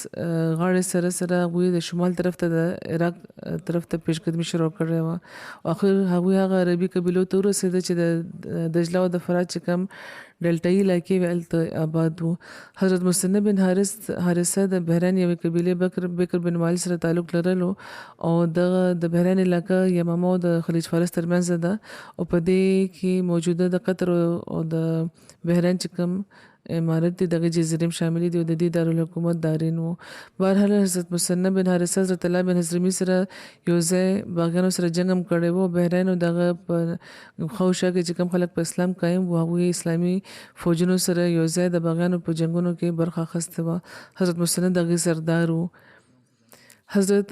غاړې سره هغوی د شمال طرف ته د عراق طرف ته پیشقدمي شروع کړې وه او اخر هغوی هغه عربي قبیلو ته ورسېده چې د دجله او د فرات چې کوم ډلټایي علاقې وې هلته آباد وو. حضرت مثنی بن حارثه د بحرین یوې قبیلې بکر بن مالي سره تعلق لرلو او دغه د بحرین علاقه یمامه او د خلیج فارس ترمنځ ده او په دې کې موجوده د قطر او د بحرین چې کوم امارت دي دغه جزیرې شامل دي او د دې دارالحکومت دارین وو. بهرحال حضرت مثنی بن حارثه حضرت الله بن حضرمي سره یو ځای باغیانو سره جنګ هم کړی وو. بحرین او دغه په خوشه کې چې کوم خلک په اسلام قایم وو هغوی اسلامي فوجونو سره یو ځای د باغیانو په جنګونو کې برخه اخیستې وه. حضرت مثنی دغه سردار وو. حضرت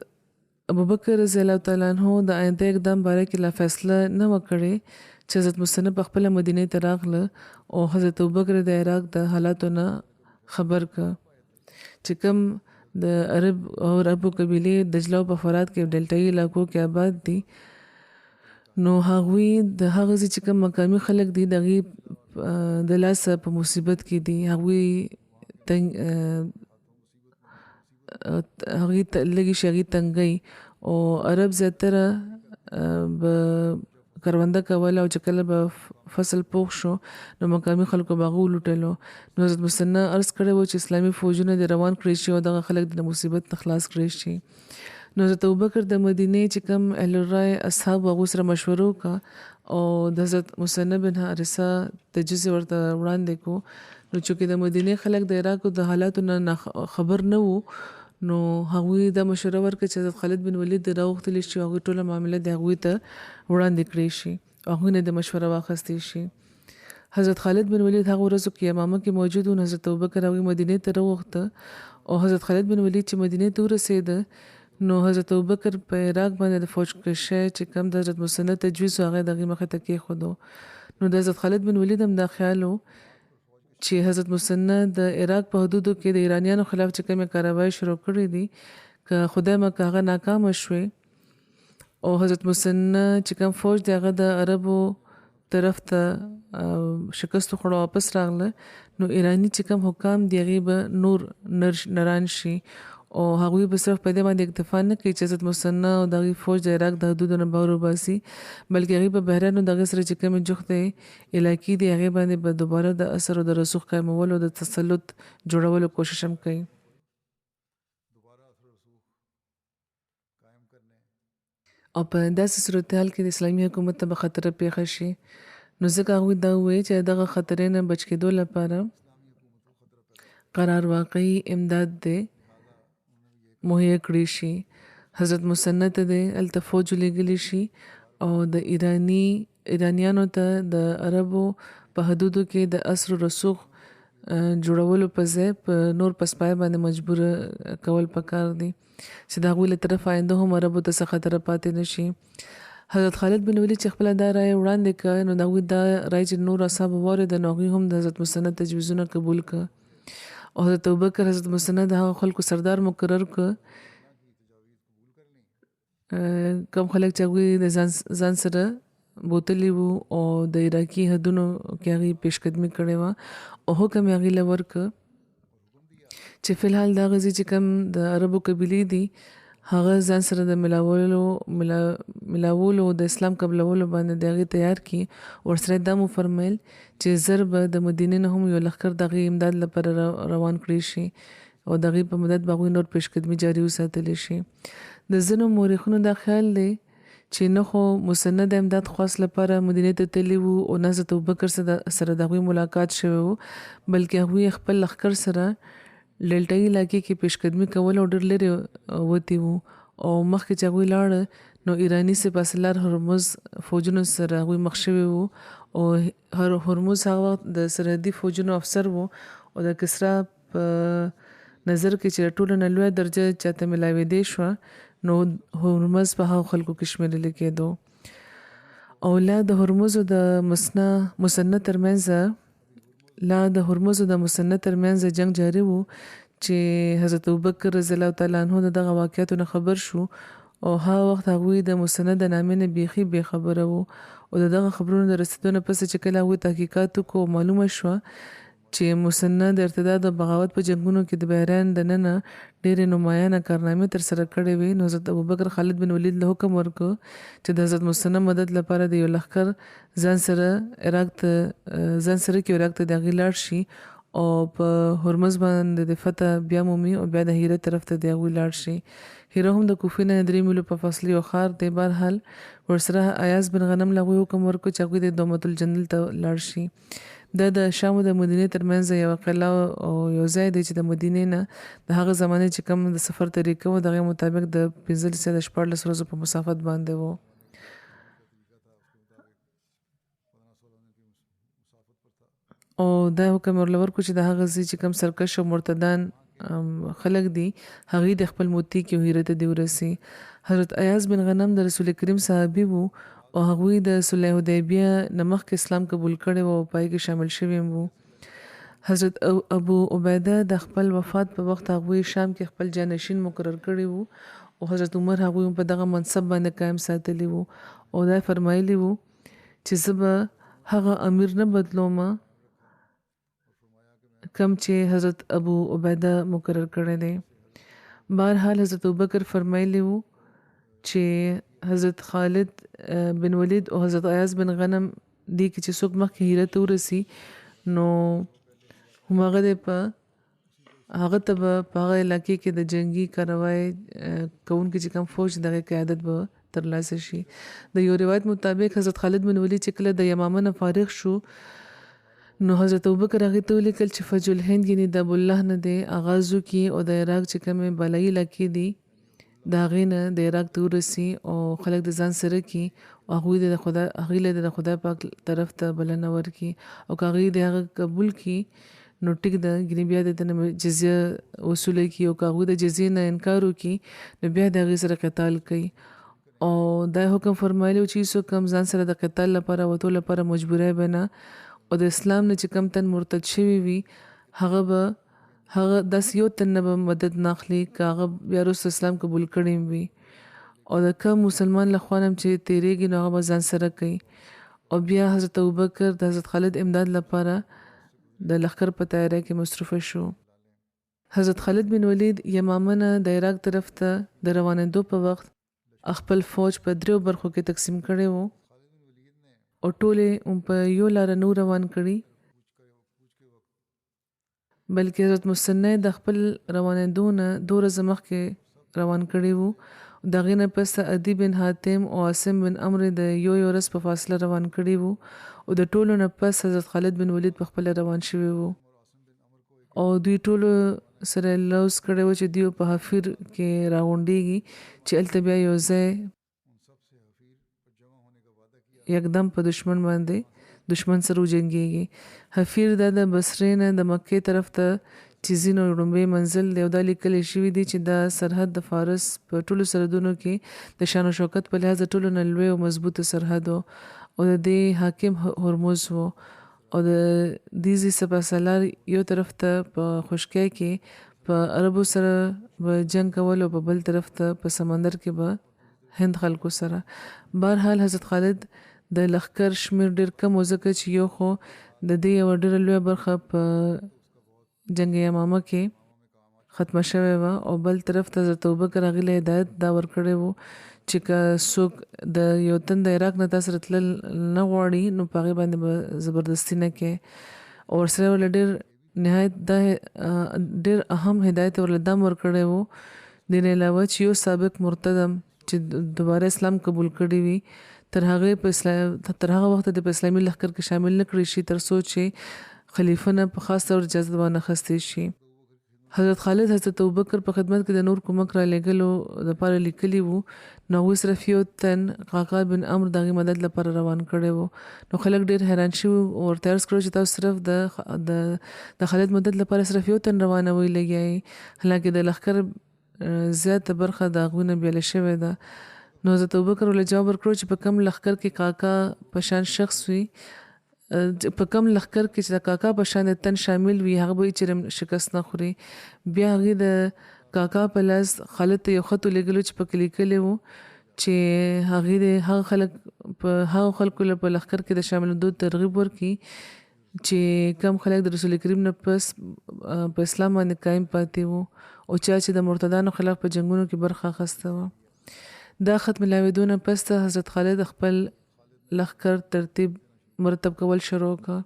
ابوبکر رضی الله تعالی عنہ د آینده اقدام باره کې لا فیصله نه وه کړې چې حضرت مثنی په خپله مدینې ته راغله او حضرت ابوبکر د عراق د حالاتو نه خبر کړه چې کوم د عربو قبیلې دجله او په فرات کې ډلټایي علاقو کې آباد دي نو هغوی د هغه ځای چې کوم مقامي خلک دي د هغې د لاسه په مصیبت کې دي هغوی لږې شي هغې تنګۍ او عرب زیاتره به کرونده کوله او چې کله به فصل پوخ شو نو مقامي خلکو به هغه ولوټلو. نو حضرت مثنی عرض کړی و چې اسلامي فوجونه دې روان کړی شي او دغه خلک د مصیبت نه خلاص کړی شي. نو حضرت ابوبکر د مدینه چې کوم اهل الرای اصحاب هغو سره مشورو کا او د حضرت مثنى بن حارثه تجهیز ورته وړاندې کو نو چې د مدینه خلک د عراق د حالاتو نه خبر نه وو نو هغوی د مشوره ورکړه چې حضرت خالد بن ولید راوغتلی شي هغوی ټوله معامله د هغوی ته وړاندې کړی شي هغوی نه د مشوره واخیستی شي حضرت خالد بن ولید هغه ورځو کې امامه کې موجود و حضرت ابوبکر هغوی مدینې ته راوغته او حضرت خالد بن ولید چې مدینې ته ورسېده نو حضرت ابوبکر په عراق باندې د فوج کشي چې کم د حضرت مثنى تجویز هغه دغه مخه ته کې خودو نو د حضرت خالد بن ولید هم دا خیالو چې حضرت مثنى د عراق په حدودو کې د ایرانیانو خلاف چې کومه کاروایی شروع کړې دي که خدای مکه هغه ناکام شوه او حضرت مثنى چې کوم فوج دغه د عربو طرف ته شکست خوړو واپس راغله نو ایرانی چې کوم حکام دیغه به نور نران شي او هغوی به صرف په دې باندې اکتفا نه کوي چې حضرت مثنى او دغه فوج د عراق د حدودو نه بهر وباسي بلکې هغوی په بحران او دغه سره چې کومې جوختې علاقې دي هغې باندې به دوباره د اثر او د رسوخ قایمولو او د تسلط جوړولو کوشش هم کوي او په داسې صورتحال کې د اسلامي حکومت ته به خطر پیښه شي نو ځکه هغوی دا ووایي چې دغه خطرې نه بچ کېدو لپاره قرار واقعي امداد دی مهیا کړی شي حضرت مثنى ته د هلته فوج لېږلی شي او د ایرانیانو ته د عربو په حدودو کې د اثر و رسوخ جوړولو په ځای په نور پسپای باندې مجبور کول پکار دي چې د هغوی له طرفه آینده هم عربو ته څه خطره پاتې نه شي حضرت خالد بن ولید چې خپله دا رایه وړاندې کړه نو د هغوی دا رایه چې نور اصحاب واورېده نو هغوی هم د حضرت مثنى تجویزونه قبول کړه او حضرت ابوبکر حضرت مثنى د هغه خلکو سردار مقرر کړ کوم خلک چې هغوی د ځان سره بوتلی وو او د عراقي حدونو کې هغې پیشقدمي کړې وه او حکم یې هغې له ورکړ چې فلحال دا غزي چې کوم د عربو قبیلې دي هغه ځان سره د ملاولو د اسلام قبلولو باندې د هغې تیار کړي ورسره دا مو فرمیل چې زر به د مدینې نه هم یو لښکر د هغې امداد لپاره روان کړی شي او د هغې په مدد به هغوی نور پیشقدمي جاري وساتلی شي د ځینو مورخونو دا خیال دی چې نه خو مثنى د امداد خواست لپاره مدینې ته تللی وو او نه حضرت ابوبکر سره د هغوی ملاقات شوی وو بلکې هغوی خپل لښکر سره ډیلټايي علاقې کې پیشقدمي کول او ډېر لرې وتي وو او مخکې چې هغوی لاړه نو ایرانی سپاسالار هرمز فوجونو سره هغوی مخ شوي وو او هرمز هغه وخت د سرحدي فوجونو افسر وو او د کسرا په نظر کې چې ټوله نه لویه درجه چاته ملاوېدې شوه نو هرمز په هغو خلکو کې شمېرلی کېدو او لا د هرمز او د مثنى ترمنځ جنگ جاری وو چې حضرت ابوبکر رضی الله تعالی عنہ دغه واقعیتو نه خبر شو او هغه وخت هغوی د مثنى د نامې نه بیخي بې خبره وو او دغه خبرونو د رسېدو نه پس چې کله هغوی تحقیقات وکړو معلومه شوه چې مثنى د ارتداد او بغاوت په جنګونو کې د بحران دننه ډېرې نمایانه کارنامې ترسره کړې وې نو حضرت ابوبکر خالد بن ولید له حکم ورکړ چې د حضرت مثنى مدد لپاره د یو لښکر ځان سره کې عراق ته د هغې لاړ شي او په هرمز باندې د فتح بیا مومي او بیا د هیره طرف ته د هغوی لاړ شي هیره هم د کوفې نه 3 میلو په فاصلې یو ښار دی بهرحال ورسره ایاز بن غنم له هغوی حکم ورکړ چې هغوی د دومة الجندل ته لاړ شي دا د شام او د مدینې ترمنځ یو قلعه او یو ځای دی چې د مدینې نه د هغه زمانې چې کوم د سفر طریقه و دغه مطابق د 15 سے 14 ورځو په مسافت باندې و او دا حکم ورلور کو چې د هغه ځای چې کوم سرکش او مرتدان خلک دي هغې د خپل موتی کې هیره ته دی ورسي حضرت ایاز بن غنم د رسول کریم صحابي وو او هغوی د صلح حدیبیه نه مخکې اسلام قبول کړی و او پای کې شامل شوي وو حضرت ابو عبیده د خپل وفات په وخت هغوی شام کې خپل جانشین مقرر کړی وو او حضرت عمر هغوی په دغه منصب باندې قائم ساتلی وو او دا فرمایلی وو چې زه به هغه امیر نه بدلوم کم چې حضرت ابو عبیده مقرر کړی دی بهرحال حضرت ابوبکر فرمایلی وو چې حضرت خالد بن ولید او حضرت ایاز بن غنم دی کې چې څوک مخکې هیره ته ورسي نو هماغه دی په هغه ته به په هغه علاقې کې د جنگي کاروای کوونکي چې کوم فوج دغه قیادت به ترلاسه شي. د یو روایت مطابق حضرت خالد بن ولید چې کله د یمامه نه فارغ شو نو حضرت ابوبکر هغه ته ولیکل چې فجل هند یعنی د ابو الله نه دی اغازو کی او د عراق چې کومه بلای لکې دي دا غینه د عراق ته ورسی او خلک د ځان سره کی او هغه د خدا هغه له د خدای پاک طرف ته بلنه ورکی او هغه د هغه قبول کی نو ټیک د ګنی بیا د جزیه وصول کی او هغه د جزیه نه انکار وکي نو بیا د هغه سره قتال کوي او دا حکم فرمایلی چې څوک کم ځان سره د قتال لپاره وته لپاره مجبورای بنا او د اسلام نه چې کم تن مرتد شوی وي هغه داس یو تن به مدد ناخلی کاغه بیا رسول اسلام قبول کړي وي او د کوم مسلمان لخوانم چې تیریږي نو هغه ځان سره کوي او بیا حضرت ابوبکر د حضرت خالد امداد لپاره د لخر په تیاری کې مصروف شو. حضرت خالد بن ولید یمامه نه د عراق طرف ته د روانېدو په وخت خپل فوج په دریو برخو کې تقسیم کړي وو او ټوله په یو لار نور روان کړي بلکې حضرت مسنه د خپل روانېدو نه دور زمخ کې روان کړي وو. دغه نه پس ادی بن حاتم او عاصم بن عمرو د یو ورځ په فاصله روان کړي وو او د ټولو نه پس حضرت خالد بن ولید په خپل روان شوی وو او دوی ټولو سره لوس کړي و چې دیو په حفیر کې راغونډيږي چې الته بیا یو ځای یکدم په دشمن باندې دشمن سره وجنګيږي. حفیر د بصره نه د مکه طرف ته چیزینو رومبه منزل دی او د لیکل شوی دی چې د سرحد د فارس په ټولو سرحدونو کې د شان او شوکت په لحاظ ټولو نه لوی او مضبوطه سرحد او د دې حاکم هرمز وو او د دیزي سپاسالار یو طرف ته په خشکۍ کې په عربو سره به جنگ کول او په بل طرف ته په سمندر کې به هند خلکو سره. بهرحال حضرت خالد د لخر شمیر ډیر کم وزکه چې یو خو د دې یو ډیر لوی برخه په جنگ یمامه کې ختمه شوه و او بل طرف ته حضرت ابوبکر غیله هدایت دا ورکړی وو چې که څوک د یو تن د عراق نه تاسو راتل نه غواړي نو پاغه باندې زبردستی نه کې او سره ول ډیر نهایت د ډیر اهم هدایت ولدم ورکړی وو. د نه علاوه چې یو سابق مرتدم چې دوباره اسلام قبول کړی وي تر هغه وخت د اسلامي لښکر کې شامل نکړي شي تر سوچ خلیفہ نه په خاص تور اجازه باندې خستې شي. حضرت خالد حضرت ابوبکر په خدمت کې د نور کومک را لګلو د پاره لیکلی وو نو صرف یو تن قاقا بن عمرو دغه مدد لپاره روان کړي وو نو خلک ډیر حیران شو او ترس کړو چې تاسو صرف د خالد مدد لپاره صرف یو تن روانه وی لګي حالکه د لخر زیاته برخه د غونه بیل شوی ده. نو حضرت ابوبکر ول جواب ورکړو چې په کم لخر کې کاکا پشان شخص وي په کم لخر کې چې د کاکا په شان تن شامل وي هغه به چې شکست نه خوري. بیا هغه د کاکا په لاس خالد یو خط لګلو چې په لیکلې وو چې هغه خلک په هغه خلکو په لخر کې د شاملېدو ترغیب ورکي چې کم خلک د رسول کریم نه پس په اسلام باندې قائم پاتې وو او چې د مرتدانو خلاف په جنگونو کې برخه اخیسته و. دا خط ملاویدونه پس ته حضرت خالد خپل لخر ترتیب مرتب کول شروع کړ.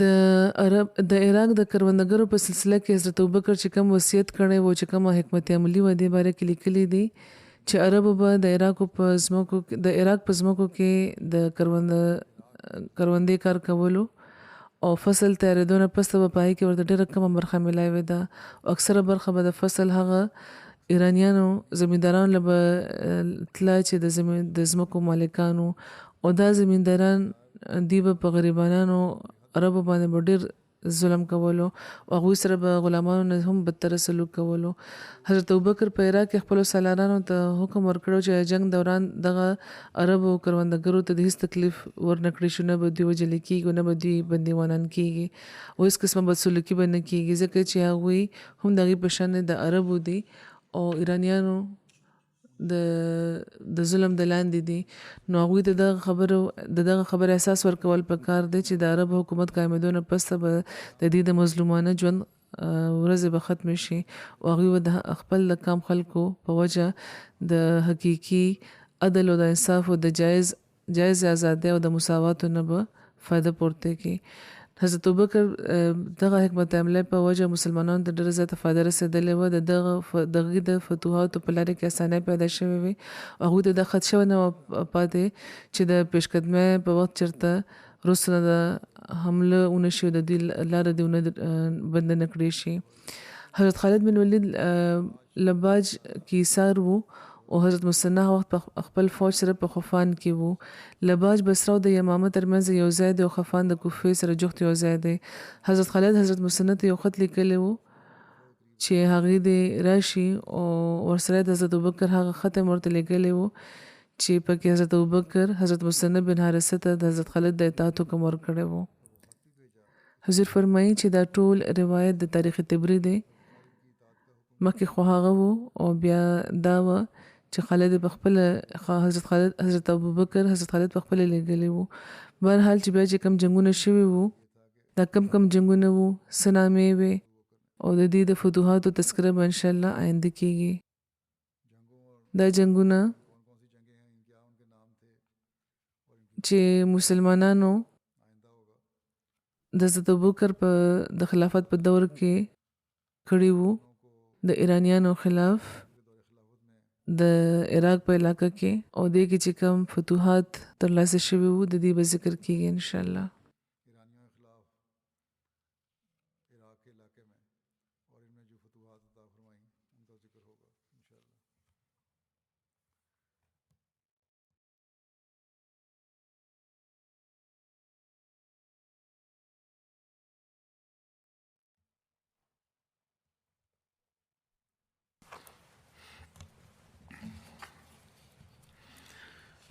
د عراق د کروندګرو په سلسله کې حضرت ابوبکر چې کوم وصیت کړی و چې کوم حکمت عملی و دې باره کې لیکلي دي چې عربو به د عراق په زمکو کې د کروندې کار کولو او فصل تیارېدو نه پس به پای کې ورته ډېره کمه برخه ملایوي ده او اکثره برخه به د فصل هغه ایرانیانو زمیندارانو له تلا چې د زمکو مالکانو او دا زمینداران دی په غریبانو عربو باندې ډېر ظلم کولو او هغوی سره به غلامانو نه هم بدتر سلوک کولو. حضرت ابوبکر په عراق کې خپلو سالارانو ته حکم ورکړو چې جنگ دوران دغه عربو کروندګرو ته د هیڅ تکلیف ورنکړي شو نه به دوی وژل کېږي نه به دوی بندیوانان کېږي او هیڅ قسمه بدسلوکي به نه کېږي ځکه چې هغوی هم د هغې په شان د عربو دي او ایرانیانو د ظلم د لاندې دي. نو هغوی ته دغه خبر احساس ورکول پکار دی چې د عرب حکومت قائمېدو نه پس به د دې د مظلومانه ژوند ورځې به ختم شي او هغوی به د خپل کام خلکو په وجه د حقیقي عدل او د انصاف او د جایز آزادۍ او د مساواتو نه به فایده پورته کړي. حضرت ابوبکر دغه حکمت عمله په وجه مسلمانانو ته ډېره زیاته فایده رسېدلې وه. دغه د فتوحاتو په لاره کې اسانۍ پیدا شوې وې او هغوی ته دا خط شوی نه وه پاتې چې د پیشقدمۍ په وخت چېرته روس نه د حمله ونه شي او د دوی لاره دې ونه بنده نه کړې شي. حضرت خالد بن ولید لباج کې ایثار وو او حضرت مثنى وخت خپل فوج سره په خفان کې وو. لباج بصره او د یمامه ترمنځ یو ځای دی او خفان د کوفې سره جوخت یو ځای دی. حضرت خالد حضرت مثنى ته یو خط لیکلی وو چې هغې دې راشي او ورسره د حضرت ابوبکر هغه خط یې ورته لیکلی وو چې پکې حضرت ابوبکر حضرت مثنى بن حارثه ته د حضرت خالد د اطاعت حکم ورکړی وو. حضور فرمایي چې دا ټول روایت د تاریخ طبري دی. مخکې خو هغه وو او بیا دا وه چې خالد په خپل حضرت ابوبکر حضرت خالد په خپل لېږلی وو. بهرحال چې بیا چې کم جنګونه شوي وو دا کم جنګونه وو څه نامې وې او د دې د فتوحاتو تذکره به انشاءالله آینده کېږي. دا جنګونه چې مسلمانانو د حضرت ابوبکر په د خلافت په دور کې کړي وو د ایرانیانو خلاف د عراق په علاقه کې او دې کې چې کوم فتوحات ترلاسه شوي وو د دې به ذکر کېږي انشاءالله.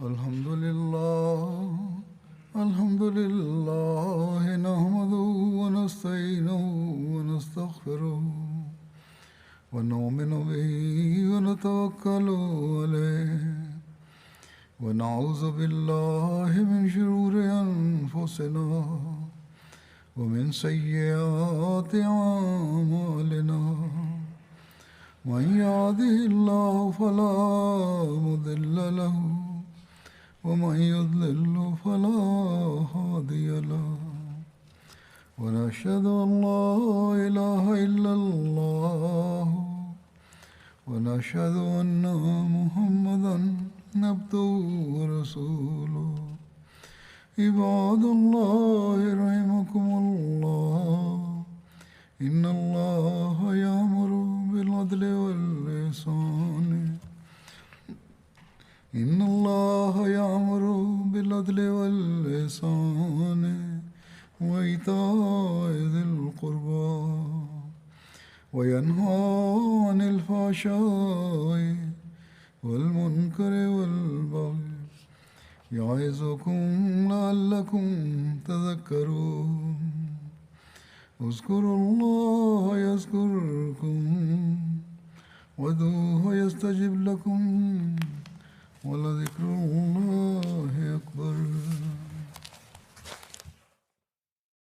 الحمد لله نحمده ونستعينه ونستغفره ونؤمن به ونتوكل عليه ونعوذ بالله من شرور أنفسنا ومن سيئات أعمالنا من يهده الله فلا مضل له ومن يضلل فلا هادي له ونشهد أن لا إله إلا الله ونشهد أن محمدا عبده ورسوله. عباد الله رحمكم الله إن الله يأمر بالعدل والإحسان إن الله يأمر بالعدل والإحسان وإيتاء ذي القربى وينهى عن الفحشاء والمنكر والبغي يعظكم لعلكم تذكرون. اذكروا الله يذكركم وادعوه يستجب لكم ولذكر الله